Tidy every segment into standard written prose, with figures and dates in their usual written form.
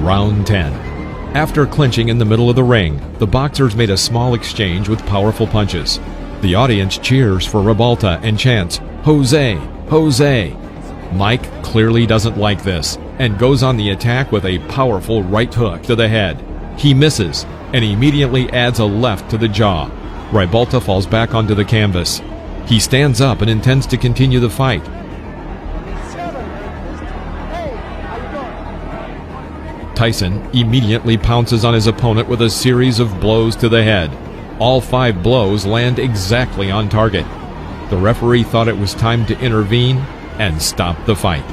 Round 10. After clinching in the middle of the ring, the boxers made a small exchange with powerful punches. The audience cheers for Rebalta and chants, "Jose! Jose!" Mike clearly doesn't like this and goes on the attack with a powerful right hook to the head. He misses and immediately adds a left to the jaw. Rebalta falls back onto the canvas. He stands up and intends to continue the fight. Tyson immediately pounces on his opponent with a series of blows to the head. All 5 blows land exactly on target. The referee thought it was time to intervene and stop the fight.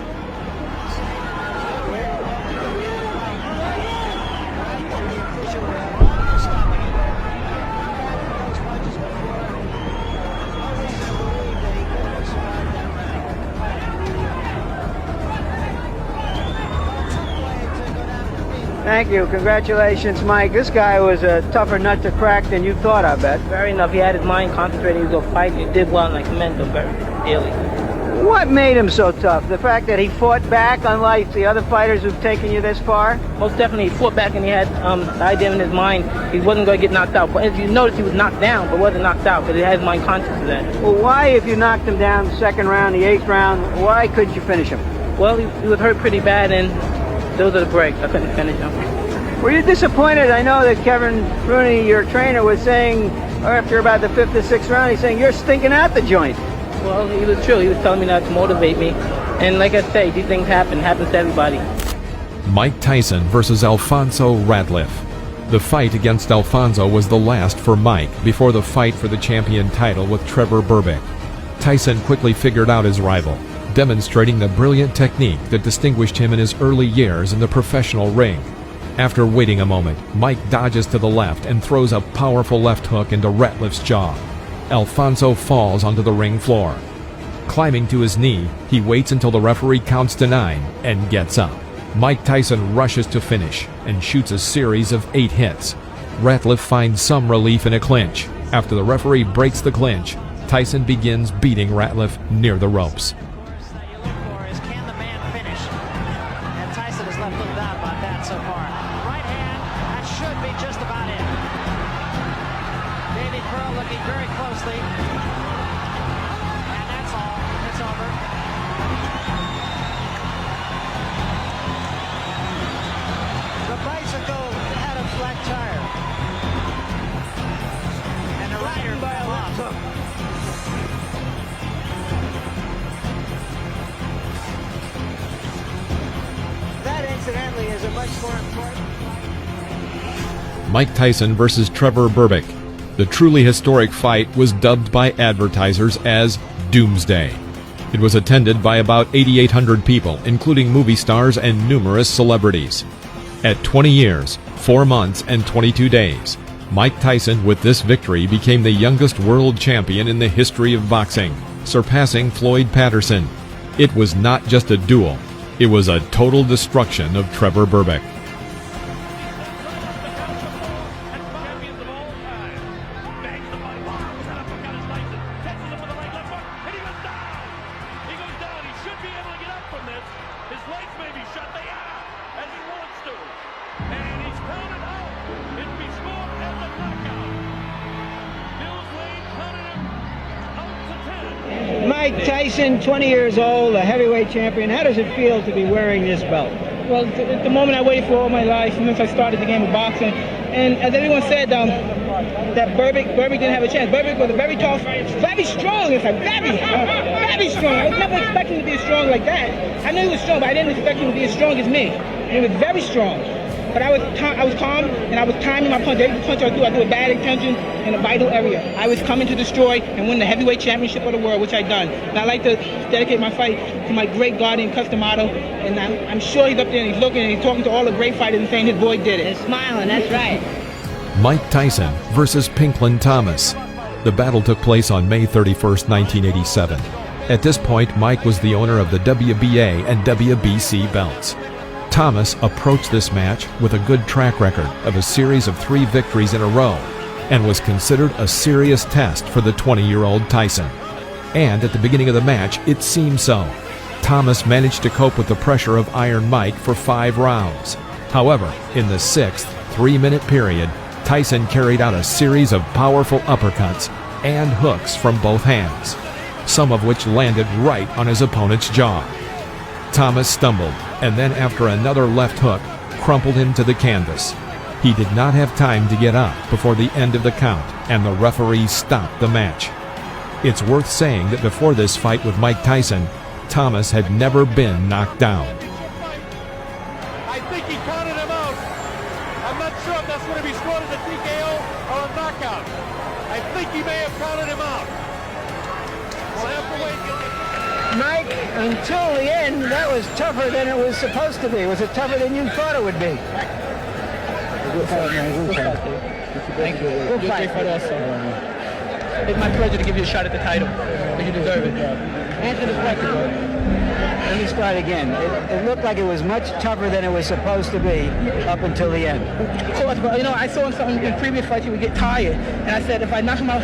Thank you. Congratulations, Mike. This guy was a tougher nut to crack than you thought, I bet. Very enough. He had his mind concentrated. He was going to fight. He did well, and I commend him very dearly. What made him so tough? The fact that he fought back, unlike the other fighters who've taken you this far? Most definitely. He fought back, and he had the idea in his mind he wasn't going to get knocked out. But as you notice, he was knocked down, but wasn't knocked out, because he had his mind conscious of that. Well, why, if you knocked him down the 2nd round, the 8th round, why couldn't you finish him? Well, he was hurt pretty bad, and those are the breaks. I couldn't finish him. Were you disappointed? I know that Kevin Rooney, your trainer, was saying after about the 5th or 6th round, he's saying, you're stinking out the joint. Well, he was true. He was telling me not to motivate me. And like I say, these things happen to everybody. Mike Tyson versus Alfonso Ratliff. The fight against Alfonso was the last for Mike before the fight for the champion title with Trevor Berbick. Tyson quickly figured out his rival, demonstrating the brilliant technique that distinguished him in his early years in the professional ring. After waiting a moment, Mike dodges to the left and throws a powerful left hook into Ratliff's jaw. Alfonso falls onto the ring floor. Climbing to his knee, he waits until the referee counts to 9 and gets up. Mike Tyson rushes to finish and shoots a series of 8 hits. Ratliff finds some relief in a clinch. After the referee breaks the clinch, Tyson begins beating Ratliff near the ropes. Can the man finish? And Tyson has left little doubt about that so far. Right hand, that should be just about it. Davey Pearl looking very closely. And that's all. It's over. The bicycle had a flat tire. And the rider fell off. That incidentally is a much more important. Mike Tyson versus Trevor Berbick. The truly historic fight was dubbed by advertisers as Doomsday. It was attended by about 8,800 people, including movie stars and numerous celebrities. At 20 years, 4 months, and 22 days, Mike Tyson, with this victory, became the youngest world champion in the history of boxing, surpassing Floyd Patterson. It was not just a duel. It was a total destruction of Trevor Berbick. Mike Tyson, 20 years old, a heavyweight champion. How does it feel to be wearing this belt? Well, it's the moment I waited for all my life since I started the game of boxing. And as everyone said, that Berbick didn't have a chance. Berbick was a very tough, very strong. It's like very strong. I was never expecting him to be as strong like that. I knew he was strong, but I didn't expect him to be as strong as me. And he was very strong. But I was calm, and I was timing my punch. Every punch I do with bad intention in a vital area. I was coming to destroy and win the heavyweight championship of the world, which I done. And I'd like to dedicate my fight to my great guardian, Customato. And I'm sure he's up there and he's looking and he's talking to all the great fighters and saying his boy did it. He's smiling, that's right. Mike Tyson versus Pinklin Thomas. The battle took place on May 31st, 1987. At this point, Mike was the owner of the WBA and WBC belts. Thomas approached this match with a good track record of a series of 3 victories in a row and was considered a serious test for the 20-year-old Tyson. And at the beginning of the match, it seemed so. Thomas managed to cope with the pressure of Iron Mike for 5 rounds. However, in the sixth 3-minute period, Tyson carried out a series of powerful uppercuts and hooks from both hands, some of which landed right on his opponent's jaw. Thomas stumbled, and then after another left hook, crumpled him to the canvas. He did not have time to get up before the end of the count, and the referee stopped the match. It's worth saying that before this fight with Mike Tyson, Thomas had never been knocked down. I think he counted him out. I'm not sure if that's going to be scored as a TKO or a knockout. I think he may have counted him out. We'll have to wait. Mike, until the end, that was tougher than it was supposed to be. Was it tougher than you thought it would be? Good fight, man. Good fight. Thank you. Good fight. It's my pleasure to give you a shot at the title, but you deserve it. Answer this question. Let me start again. It looked like it was much tougher than it was supposed to be up until the end. Of course, but you know, I saw in something in previous fights he would get tired, and I said if I knock him out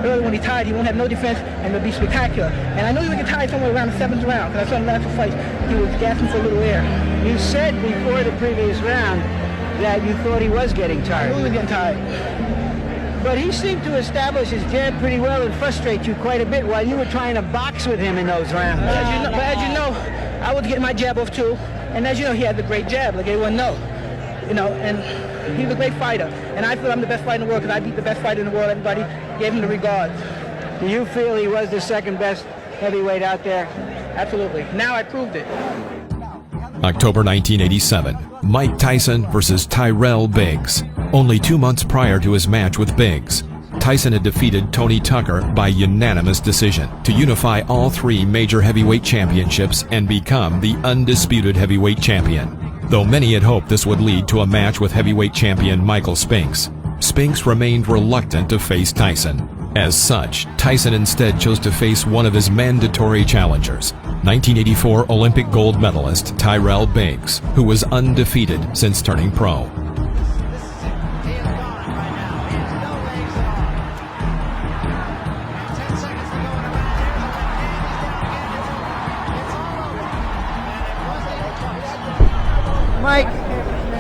early when he's tired, he won't have no defense, and it'll be spectacular. And I knew he would get tired somewhere around the 7th round, because I saw him last fight, he was gasping for a little air. You said before the previous round that you thought he was getting I tired. knew he was getting tired. But he seemed to establish his jab pretty well and frustrate you quite a bit while you were trying to box with him in those rounds. As you know, I was getting my jab off too, and as you know, he had the great jab, like everyone knows. You know, and he's a great fighter, and I feel I'm the best fighter in the world because I beat the best fighter in the world. Everybody gave him the regards. Do you feel he was the second best heavyweight out there? Absolutely. Now I proved it. October 1987, Mike Tyson versus Tyrell Biggs. Only 2 months prior to his match with Biggs, Tyson had defeated Tony Tucker by unanimous decision to unify all 3 major heavyweight championships and become the undisputed heavyweight champion. Though many had hoped this would lead to a match with heavyweight champion Michael Spinks, Spinks remained reluctant to face Tyson. As such, Tyson instead chose to face one of his mandatory challengers, 1984 Olympic gold medalist Tyrell Biggs, who was undefeated since turning pro. Mike,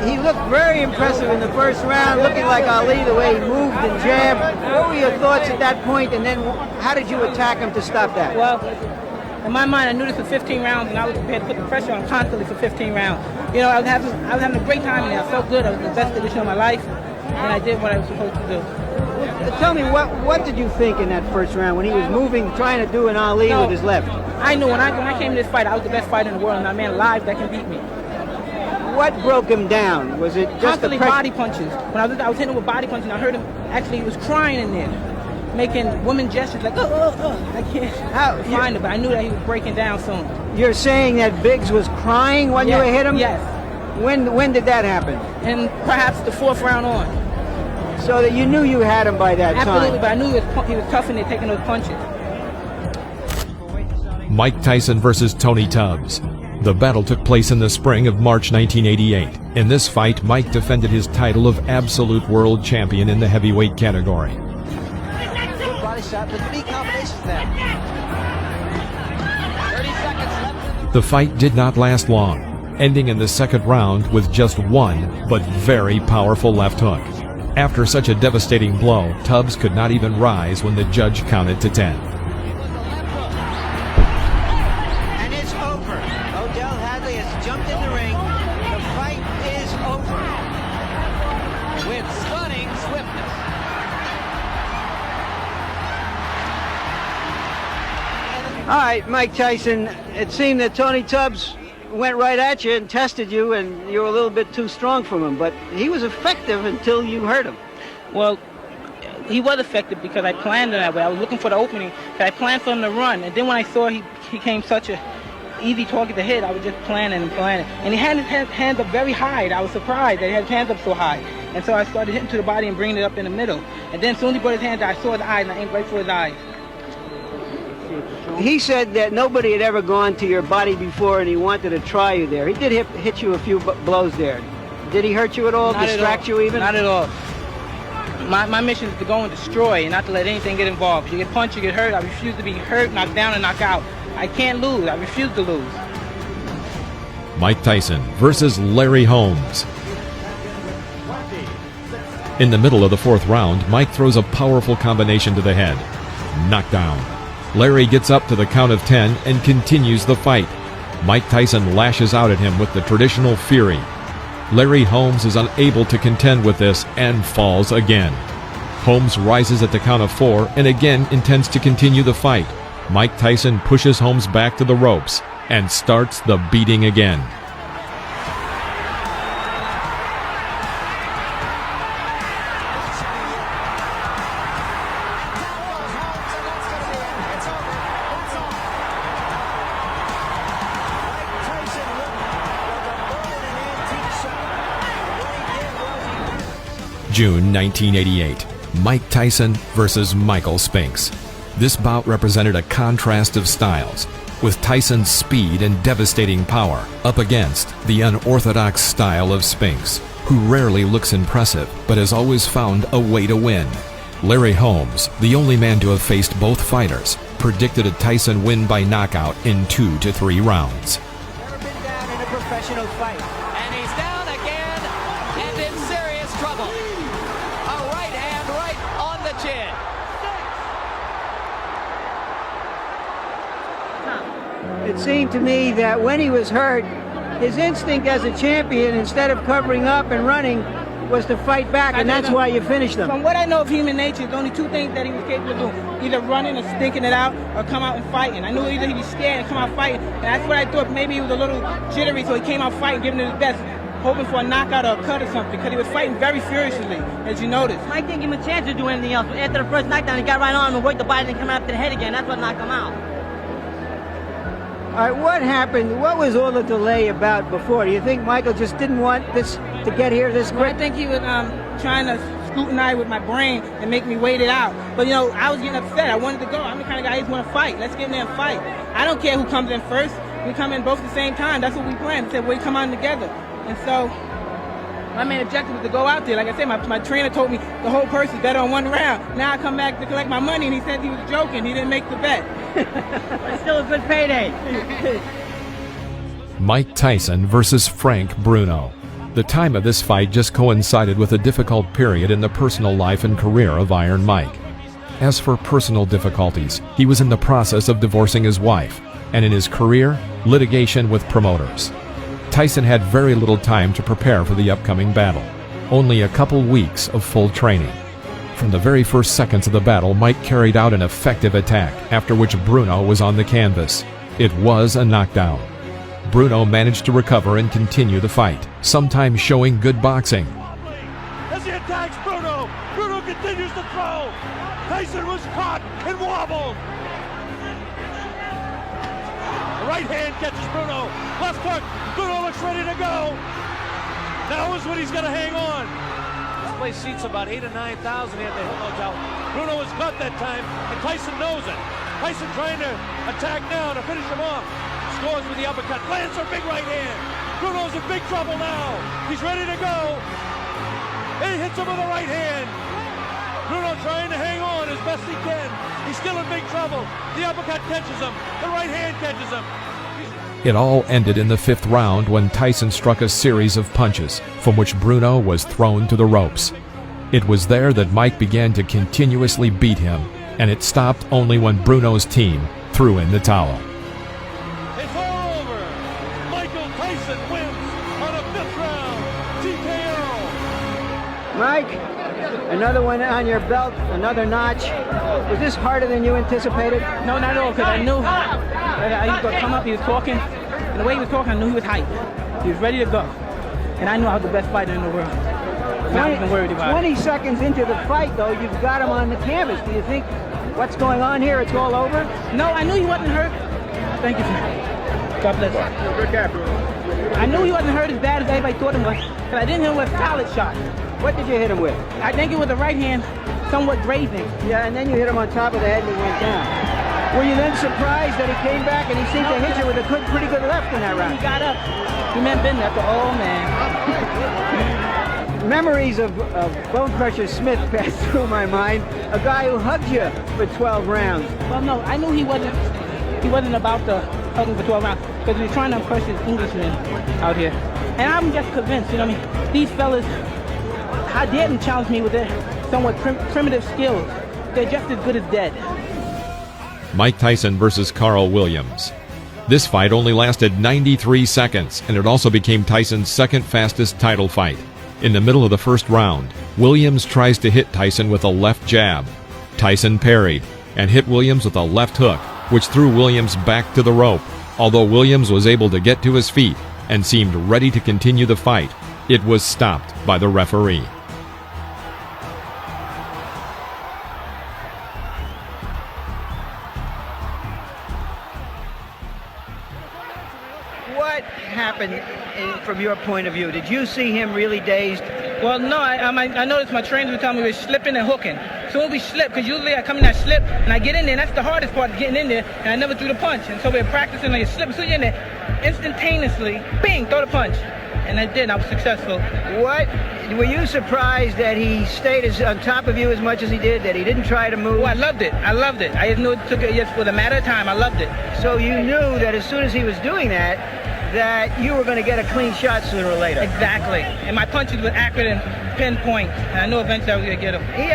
he looked very impressive in the first round, looking like Ali, the way he moved and jabbed. What were your thoughts at that point, and then how did you attack him to stop that? Well, in my mind, I knew this was 15 rounds, and I was prepared to put the pressure on constantly for 15 rounds. You know, I was having a great time in there. I felt good. I was in the best condition of my life, and I did what I was supposed to do. Tell me, what did you think in that first round when he was moving, trying to do an Ali with his left? I knew when I came to this fight, I was the best fighter in the world, and I'm a man alive that can beat me. What broke him down? Was it just Constantly the pressure? body punches. When I was hitting him with body punches, and I heard him, actually he was crying in there, making woman gestures like, I can't find it, but I knew that he was breaking down soon. You're saying that Biggs was crying when you hit him? Yes. When did that happen? And perhaps the 4th round on. So that you knew you had him by that Absolutely, time? but I knew he was tough in there taking those punches. Mike Tyson versus Tony Tubbs. The battle took place in the spring of March 1988. In this fight, Mike defended his title of absolute world champion in the heavyweight category. Good body shot with 3 combinations there. 30 seconds left. The fight did not last long, ending in the second round with just one but very powerful left hook. After such a devastating blow, Tubbs could not even rise when the judge counted to 10. And it's over. Odell Hadley has jumped in the ring. The fight is over. With stunning swiftness. All right, Mike Tyson, it seemed that Tony Tubbs went right at you and tested you, and you were a little bit too strong for him, but he was effective until you hurt him. Well, he was effective because I planned it that way. I was looking for the opening, because I planned for him to run, and then when I saw he came such a easy target to hit, I was just planning and planning. And he had his hands up very high. I was surprised that he had his hands up so high. And so I started hitting to the body and bringing it up in the middle. And then as soon as he brought his hands out, I saw his eyes, and I aimed right for his eyes. He said that nobody had ever gone to your body before, and he wanted to try you there. He did hit you a few blows there. Did he hurt you at all? Not distract at all. you even? Not at all. My mission is to go and destroy and not to let anything get involved. You get punched, you get hurt. I refuse to be hurt, knocked down, and knocked out. I can't lose. I refuse to lose. Mike Tyson versus Larry Holmes. In the middle of the fourth round, Mike throws a powerful combination to the head. Knockdown. Larry gets up to the count of 10 and continues the fight. Mike Tyson lashes out at him with the traditional fury. Larry Holmes is unable to contend with this and falls again. Holmes rises at the count of 4 and again intends to continue the fight. Mike Tyson pushes Holmes back to the ropes and starts the beating again. June 1988, Mike Tyson versus Michael Spinks. This bout represented a contrast of styles, with Tyson's speed and devastating power up against the unorthodox style of Spinks, who rarely looks impressive but has always found a way to win. Larry Holmes, the only man to have faced both fighters, predicted a Tyson win by knockout in 2 to 3 rounds. Never been down in a professional fight. And he's down again and in serious trouble. A right hand right on the chin. It seemed to me that when he was hurt, his instinct as a champion, instead of covering up and running, was to fight back, and that's why you finished him. From what I know of human nature, there's only 2 things that he was capable of doing. Either running and stinking it out, or come out and fighting. I knew either he'd be scared and come out fighting, and that's what I thought. Maybe he was a little jittery, so he came out fighting, giving it his best, hoping for a knockout or a cut or something, because he was fighting very furiously, as you noticed. Mike didn't give him a chance to do anything else. After the first knockdown, he got right on him and worked the body and come after the head again. That's what knocked him out. All right, what happened? What was all the delay about before? Do you think Michael just didn't want this to get here this Well, I quick? think he was trying to scrutinize with my brain and make me wait it out. But, you know, I was getting upset. I wanted to go. I'm the kind of guy who just want to fight. Let's get in there and fight. I don't care who comes in first. We come in both at the same time. That's what we planned. We said we come on together. And so my main objective was to go out there. Like I said, my trainer told me the whole purse is better on 1 round. Now I come back to collect my money, and he said he was joking. He didn't make the bet. It's still a good payday. Mike Tyson versus Frank Bruno. The time of this fight just coincided with a difficult period in the personal life and career of Iron Mike. As for personal difficulties, he was in the process of divorcing his wife, and in his career, litigation with promoters. Tyson had very little time to prepare for the upcoming battle, only a couple weeks of full training. From the very first seconds of the battle, Mike carried out an effective attack, after which Bruno was on the canvas. It was a knockdown. Bruno managed to recover and continue the fight, sometimes showing good boxing. As he attacks Bruno, Bruno continues to throw. Tyson was caught and wobbled. The right hand catches Bruno. Left hook. Bruno looks ready to go. Now is when he's going to hang on. This place seats about 8,000 or 9,000 here at the Hill Hotel. Bruno was caught that time, and Tyson knows it. Tyson trying to attack now to finish him off. Scores with the uppercut. Lands a big right hand. Bruno's in big trouble now. He's ready to go. And he hits him with the right hand. Bruno trying to hang on as best he can. He's still in big trouble. The uppercut catches him. The right hand catches him. It all ended in the 5th round when Tyson struck a series of punches, from which Bruno was thrown to the ropes. It was there that Mike began to continuously beat him, and it stopped only when Bruno's team threw in the towel. It's all over. Michael Tyson wins on a 5th round TKO. Mike, another one on your belt, another notch. Was this harder than you anticipated? No, not at all, because I knew that he was going to come up. He was talking, and the way he was talking, I knew he was hyped. He was ready to go. And I knew I was the best fighter in the world. I'm not even worried about 20 it. seconds into the fight, though, you've got him on the canvas. Do you think what's going on here, it's all over? No, I knew he wasn't hurt. Thank you, sir. God bless you. I knew he wasn't hurt as bad as everybody thought he was, but I didn't hit him with a solid shot. What did you hit him with? I think it was the right hand, somewhat grazing. Yeah, and then you hit him on top of the head and he went down. Were you then surprised that he came back and he seemed to hit you with a pretty good left in that He round? got up. He meant business. I thought, oh, man. Memories of Bone Crusher Smith passed through my mind. A guy who hugged you for 12 rounds. Well, no, I knew he wasn't about to hug him for 12 rounds, because he was trying to impress his Englishmen out here. And I'm just convinced, you know what I mean? These fellas, I dare them challenge me with their somewhat primitive skills. They're just as good as dead. Mike Tyson versus Carl Williams. This fight only lasted 93 seconds, and it also became Tyson's second fastest title fight. In the middle of the first round, Williams tries to hit Tyson with a left jab. Tyson parried and hit Williams with a left hook, which threw Williams back to the rope. Although Williams was able to get to his feet and seemed ready to continue the fight, it was stopped by the referee. What happened from your point of view? Did you see him really dazed? Well, no, I noticed my trainers would tell me we're slipping and hooking. So when we slip, because usually I come in that slip and I get in there, and that's the hardest part, is getting in there, and I never threw the punch. And so we're practicing like a slip. So you're in there, instantaneously, bing, throw the punch. And I did, I was successful. What? Were you surprised that he stayed on top of you as much as he did, that he didn't try to move? Oh, I loved it. I loved it. I just knew it took it just for the matter of time. I loved it. So you knew that as soon as he was doing that, that you were going to get a clean shot sooner or later. Exactly. And my punches were accurate and pinpoint. And I knew eventually I was going to get him. He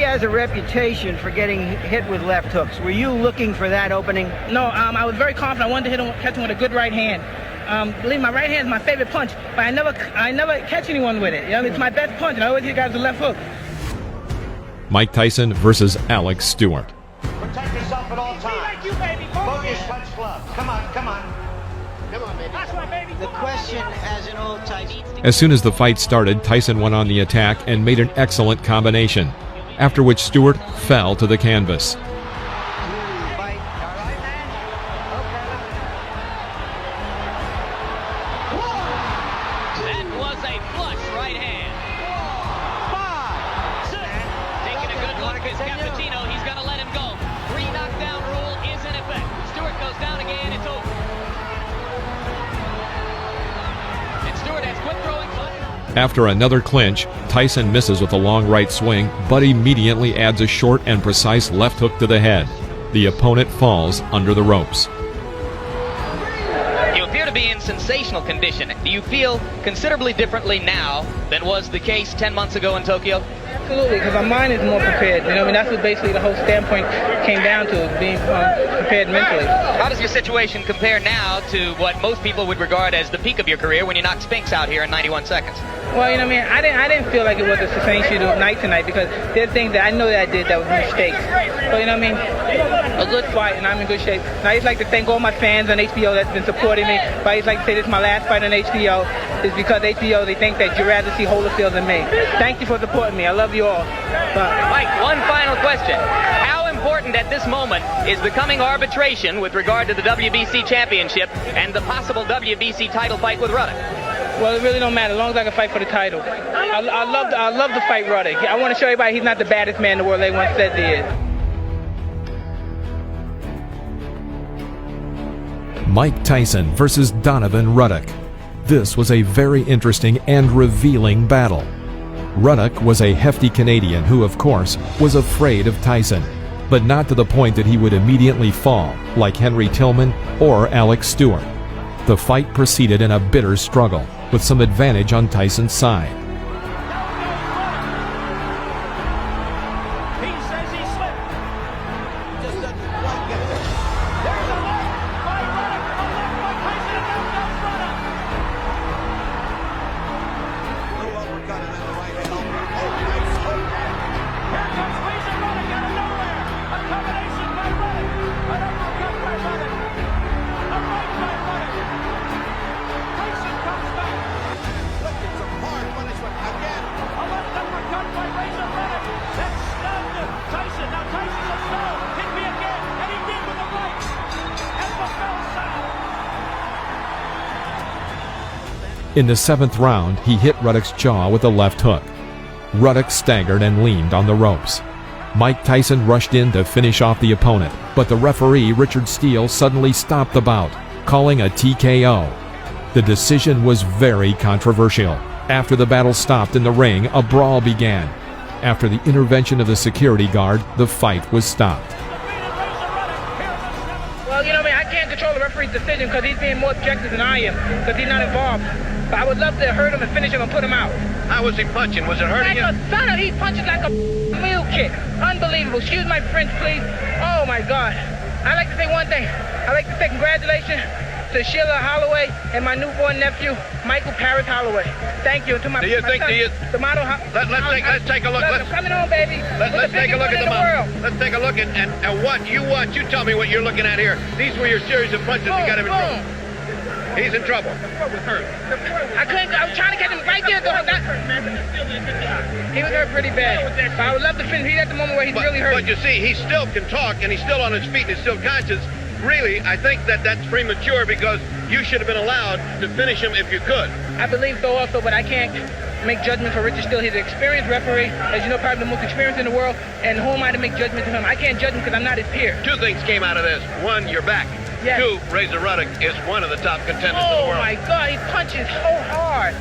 has a reputation for getting hit with left hooks. Were you looking for that opening? No, I was very confident. I wanted to hit him, catch him with a good right hand. Believe me, my right hand is my favorite punch, but I never catch anyone with it. You know, it's my best punch, and I always hit guys with the left hook. Mike Tyson versus Alex Stewart. Protect yourself at all times. Focus, punch glove. Come on, come on. Come on, baby. That's right, baby. The question, as in old Tyson. As soon as the fight started, Tyson went on the attack and made an excellent combination, after which Stewart fell to the canvas. After another clinch, Tyson misses with a long right swing, but immediately adds a short and precise left hook to the head. The opponent falls under the ropes. You appear to be in sensational condition. Do you feel considerably differently now than was the case 10 months ago in Tokyo? Absolutely, because my mind is more prepared. You know, I mean, that's what basically the whole standpoint came down to, being prepared mentally. How does your situation compare now to what most people would regard as the peak of your career when you knocked Spinks out here in 91 seconds? Well, you know what I mean, I didn't feel like it was a sustained night tonight, because there's things that I know that I did that was mistakes. But you know what I mean, a good fight, and I'm in good shape. And I just like to thank all my fans on HBO that's been supporting me. But I just like to say this is my last fight on HBO. It's because HBO, they think that you'd rather see Holyfield than me. Thank you for supporting me. I love you all. Mike, one final question. How important at this moment is the coming arbitration with regard to the WBC championship and the possible WBC title fight with Ruddock? Well, it really don't matter as long as I can fight for the title. I love to fight Ruddock. I want to show everybody he's not the baddest man in the world they once said he is. Mike Tyson versus Donovan Ruddock. This was a very interesting and revealing battle. Ruddock was a hefty Canadian who, of course, was afraid of Tyson, but not to the point that he would immediately fall, like Henry Tillman or Alex Stewart. The fight proceeded in a bitter struggle, with some advantage on Tyson's side. He says he slipped. Just doesn't quite get it. There's a left by Ruddock. A left by Tyson, and down goes Ruddock. Little uppercut and then the right hand. Oh, nice hook. Here comes Razor Ruddock out of nowhere. A combination by Ruddock. An uppercut by Ruddock. A right by Ruddock. Tyson comes back. Inflicted some hard punishment again. A left uppercut by Razor Ruddock. That stunned Tyson. Now Tyson's a stone. Hit me again. And he did with the right. And the bell sound. In the 7th round, he hit Ruddock's jaw with a left hook. Ruddock staggered and leaned on the ropes. Mike Tyson rushed in to finish off the opponent, but the referee, Richard Steele, suddenly stopped the bout, calling a TKO. The decision was very controversial. After the battle stopped in the ring, a brawl began. After the intervention of the security guard, the fight was stopped. Well, you know what I mean, I can't control the referee's decision because he's being more objective than I am, because he's not involved. But I would love to hurt him and finish him and put him out. How was he punching? Was it hurting you? Son, he punches like a meal kick. Unbelievable. Excuse my French, please. Oh, my God. I'd like to say one thing. I'd like to say congratulations to Sheila Holloway and my newborn nephew, Michael Paris Holloway. Thank you. To my, Do you my think, son, do you, the model, let's take a look. I'm coming on, baby. Let's take a look at the model. Let's take a look at what you watch. You tell me what you're looking at here. These were your series of punches that got him in trouble. He's in trouble. I was trying to get him right there. He was hurt pretty bad. But I would love to finish. He's at the moment where he's really hurt. But you see, he still can talk, and he's still on his feet, and he's still conscious. Really, I think that's premature because you should have been allowed to finish him if you could. I believe so also, but I can't make judgment for Richard Steele. He's an experienced referee, as you know, probably the most experienced in the world, and who am I to make judgment to him? I can't judge him because I'm not his peer. Two things came out of this. One, you're back. Yes. Two, Razor Ruddock is one of the top contenders in the world. Oh, my God, he punches so hard.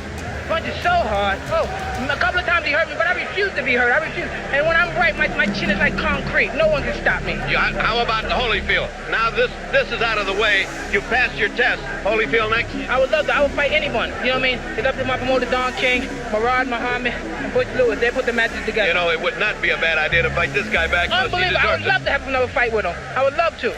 Punches so hard. Oh, a couple of times he hurt me, but I refuse to be hurt. I refuse. And when I'm right, my chin is like concrete. No one can stop me. Yeah, how about the Holyfield? Now this is out of the way. You passed your test. Holyfield next? I would love to. I would fight anyone. You know what I mean? It's up to my promoter, Don King, Murad Muhammad, and Butch Lewis. They put the matches together. You know, it would not be a bad idea to fight this guy back. Unbelievable. I would love to have another fight with him. I would love to.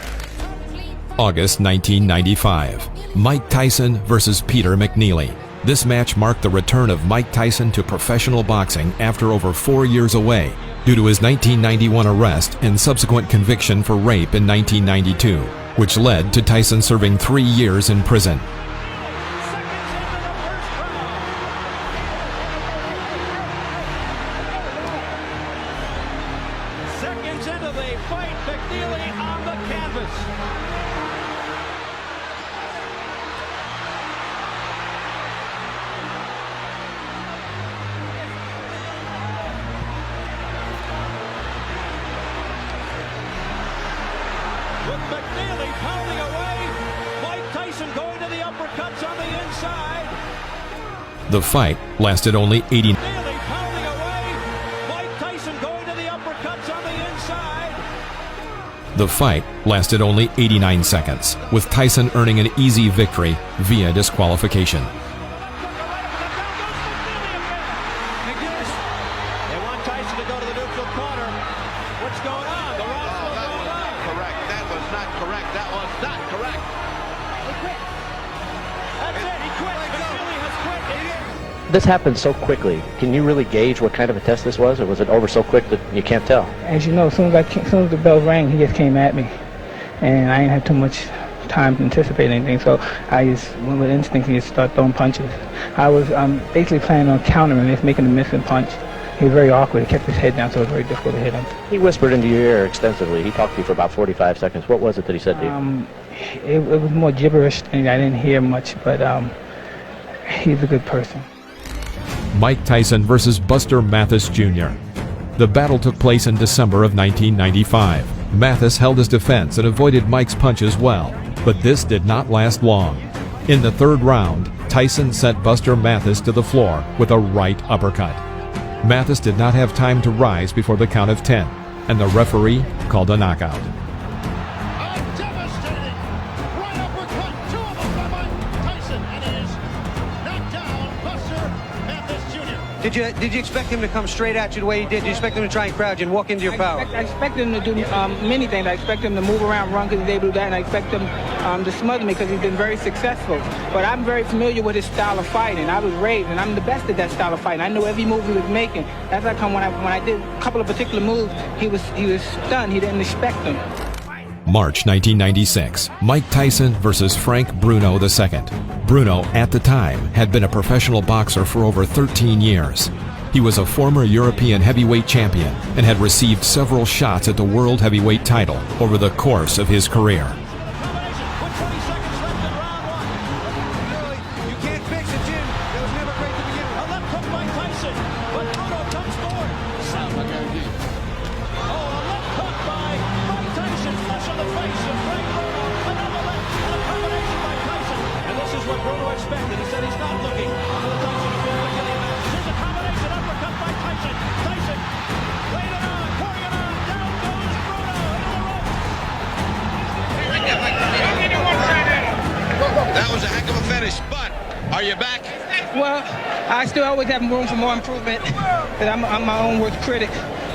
August 1995. Mike Tyson versus Peter McNeely. This match marked the return of Mike Tyson to professional boxing after over 4 years away due to his 1991 arrest and subsequent conviction for rape in 1992, which led to Tyson serving 3 years in prison. Seconds into the fight, McNeely on the canvas. With McNeely pounding away, Mike Tyson going to the uppercuts on the inside. The fight lasted only 80. McNeely pounding away, Mike Tyson going to the uppercuts on the inside. The fight lasted only 89 seconds, with Tyson earning an easy victory via disqualification. They want Tyson to go to the neutral corner. What's going on? The round's still going on. Correct. That was not correct. That was not correct. He quit. That's it. He quit. McNeely has quit. This happened so quickly. Can you really gauge what kind of a test this was, or was it over so quick that you can't tell? As you know, as soon as the bell rang, he just came at me, and I didn't have too much time to anticipate anything, so I just went with instinct and just started throwing punches. I was basically planning on countering this, making a missing punch. He was very awkward. He kept his head down, so it was very difficult to hit him. He whispered into your ear extensively. He talked to you for about 45 seconds. What was it that he said to you? It was more gibberish, and I didn't hear much, but he's a good person. Mike Tyson versus Buster Mathis Jr. The battle took place in December of 1995. Mathis held his defense and avoided Mike's punches well, but this did not last long. In the third round, Tyson sent Buster Mathis to the floor with a right uppercut. Mathis did not have time to rise before the count of 10, and the referee called a knockout. A devastating right uppercut. Two of them by Mike Tyson, and it is knocked down Buster Mathis Jr. Did you expect him to come straight at you the way he did? Did you expect him to try and crowd you and walk into your power? I expect him to do many things. I expect him to move around, run because he's able to do that, and I expect him to smother me because he's been very successful. But I'm very familiar with his style of fighting. I was raised, and I'm the best at that style of fighting. I know every move he was making. That's how come when I did a couple of particular moves, he was stunned. He didn't expect them. March 1996, Mike Tyson versus Frank Bruno II. Bruno, at the time, had been a professional boxer for over 13 years. He was a former European heavyweight champion and had received several shots at the world heavyweight title over the course of his career. With 20 seconds left in round one. You can't fix it, Jim. It was never great to begin with. A left hook by Tyson, but Bruno comes forward. Oh, a left hook by Mike Tyson, flush on the face of Frank Bruno. Another left, and a combination by Tyson. And this is what Bruno expected. He said he's not looking for the Tyson to feel like getting a match. Here's a combination uppercut by Tyson. Tyson, laid it on, pouring it on. Down goes Bruno into the ropes. That was a heck of a finish, but are you back? Well, I still always have room for more improvement, because I'm my own worst critic.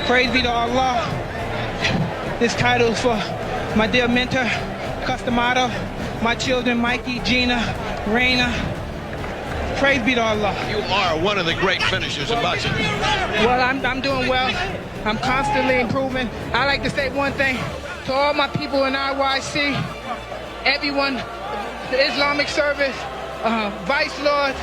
Praise be to Allah. This title is for my dear mentor, Customato, my children, Mikey, Gina, Raina. Praise be to Allah. You are one of the great finishers in boxing. Well, I'm doing well. I'm constantly improving. I like to say one thing to all my people in IYC, everyone, the Islamic service, vice lords,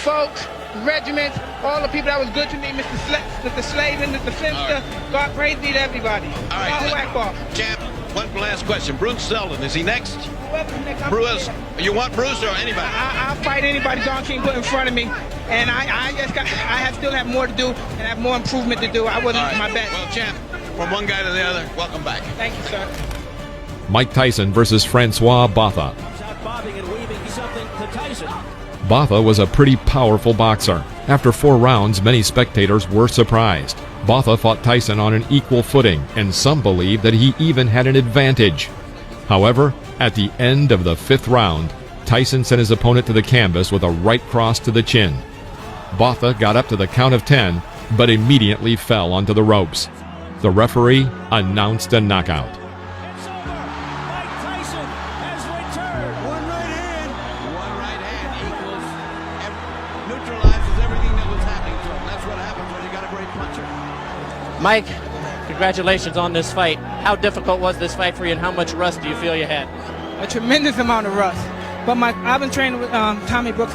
folks, regiments, all the people that was good to me, Mr. Slavin, Mr. Finster. God praise be to everybody. All right. Allahu Akbar. Champ, one last question. Bruce Seldon, is he next? Whoever's next, I'm Bruce, ready. you want Bruce or anybody? I'll fight anybody Don King put in front of me, and I still have more to do and have more improvement to do. I wasn't All right. my best. Well, Champ, from one guy to the other, welcome back. Thank you, sir. Mike Tyson versus Francois Botha. Comes out bobbing and weaving something to Tyson. Botha was a pretty powerful boxer. After 4 rounds, many spectators were surprised. Botha fought Tyson on an equal footing, and some believed that he even had an advantage. However, at the end of the 5th round, Tyson sent his opponent to the canvas with a right cross to the chin. Botha got up to the count of 10, but immediately fell onto the ropes. The referee announced a knockout. It's over. Mike Tyson has returned. One right hand equals neutralizes everything that was happening to him. That's what happens when you got a great puncher. Mike, congratulations on this fight. How difficult was this fight for you, and how much rust do you feel you had? A tremendous amount of rust. But I've been training with Tommy Brooks